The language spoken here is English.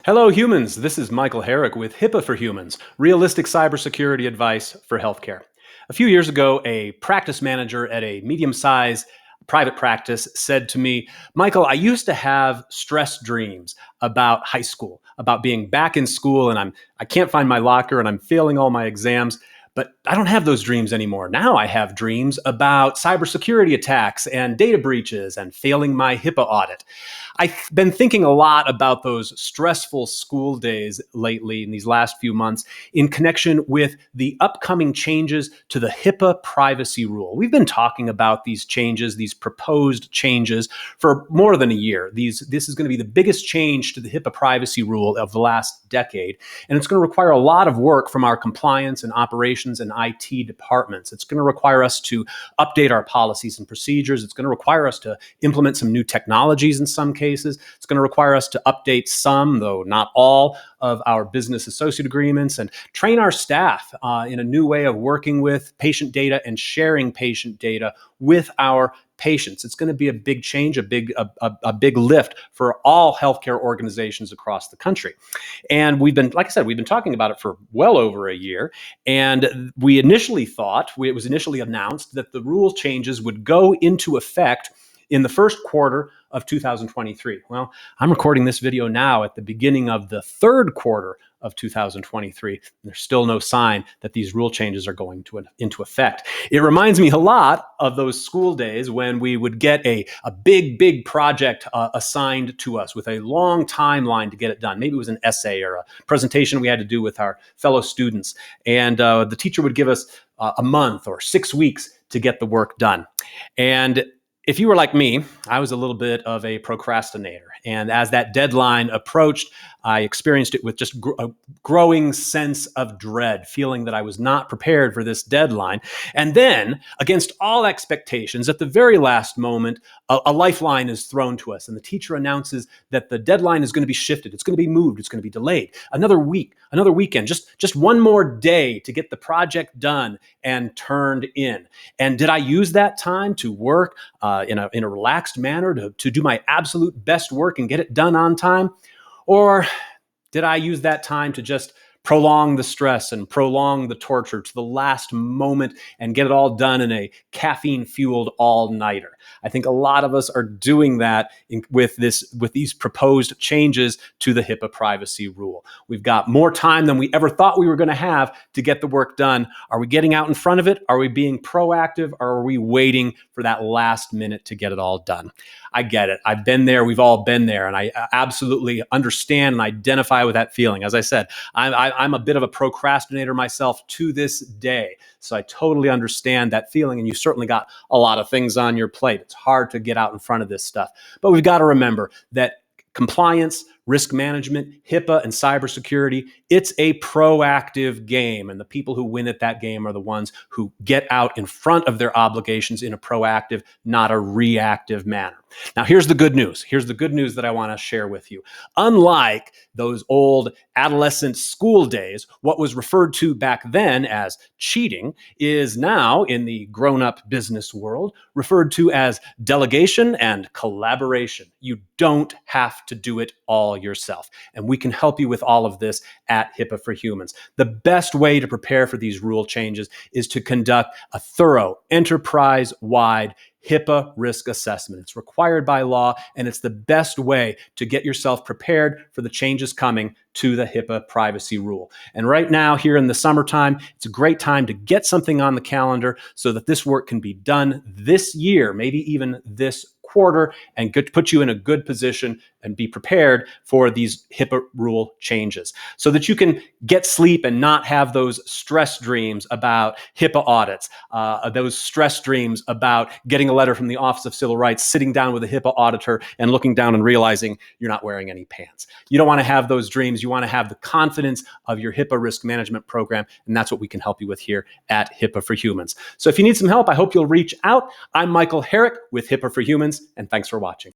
Hello, humans. This is Michael Herrick with HIPAA for Humans, realistic cybersecurity advice for healthcare. A few years ago, a practice manager at a medium sized private practice said to me, Michael, I used to have stress dreams about high school, about being back in school, and I can't find my locker and I'm failing all my exams. But I don't have those dreams anymore. Now I have dreams about cybersecurity attacks and data breaches and failing my HIPAA audit. I've been thinking a lot about those stressful school days lately in these last few months in connection with the upcoming changes to the HIPAA privacy rule. We've been talking about these changes, these proposed changes, for more than a year. This is going to be the biggest change to the HIPAA privacy rule of the last decade, and it's going to require a lot of work from our compliance and operations and IT departments. It's going to require us to update our policies and procedures. It's going to require us to implement some new technologies in some cases. It's going to require us to update some, though not all, of our business associate agreements and train our staff in a new way of working with patient data and sharing patient data with our patients. It's going to be a big change, a big lift for all healthcare organizations across the country. And we've been, like I said, we've been talking about it for well over a year. And we initially thought, it was initially announced that the rule changes would go into effect in the first quarter of 2023. Well, I'm recording this video now at the beginning of the third quarter of 2023. There's still no sign that these rule changes are going into effect. It reminds me a lot of those school days when we would get a big project assigned to us with a long timeline to get it done. Maybe it was an essay or a presentation we had to do with our fellow students. And the teacher would give us a month or 6 weeks to get the work done. And if you were like me, I was a little bit of a procrastinator. And as that deadline approached, I experienced it with just a growing sense of dread, feeling that I was not prepared for this deadline. And then, against all expectations, at the very last moment, a lifeline is thrown to us. And the teacher announces that the deadline is going to be shifted. It's going to be moved. It's going to be delayed. Another week, another weekend, just one more day to get the project done and turned in. And did I use that time to work in a relaxed manner to do my absolute best work and get it done on time? Or did I use that time to just prolong the stress and prolong the torture to the last moment and get it all done in a caffeine-fueled all-nighter? I think a lot of us are doing that with these proposed changes to the HIPAA privacy rule. We've got more time than we ever thought we were going to have to get the work done. Are we getting out in front of it? Are we being proactive? Or are we waiting for that last minute to get it all done? I get it. I've been there. We've all been there. And I absolutely understand and identify with that feeling. As I said, I'm a bit of a procrastinator myself to this day. So I totally understand that feeling. And you certainly got a lot of things on your plate. It's hard to get out in front of this stuff. But we've got to remember that compliance, risk management, HIPAA, and cybersecurity, it's a proactive game. And the people who win at that game are the ones who get out in front of their obligations in a proactive, not a reactive manner. Now, here's the good news. Here's the good news that I want to share with you. Unlike those old adolescent school days, what was referred to back then as cheating is now, in the grown-up business world, referred to as delegation and collaboration. You don't have to do it all yourself. And we can help you with all of this at HIPAA for Humans. The best way to prepare for these rule changes is to conduct a thorough, enterprise-wide HIPAA risk assessment. It's required by law, and it's the best way to get yourself prepared for the changes coming to the HIPAA privacy rule. And right now, here in the summertime, it's a great time to get something on the calendar so that this work can be done this year, maybe even this quarter, and put you in a good position and be prepared for these HIPAA rule changes so that you can get sleep and not have those stress dreams about HIPAA audits, those stress dreams about getting a letter from the Office of Civil Rights, sitting down with a HIPAA auditor and looking down and realizing you're not wearing any pants. You don't want to have those dreams. You want to have the confidence of your HIPAA risk management program, and that's what we can help you with here at HIPAA for Humans. So if you need some help, I hope you'll reach out. I'm Michael Herrick with HIPAA for Humans, and thanks for watching.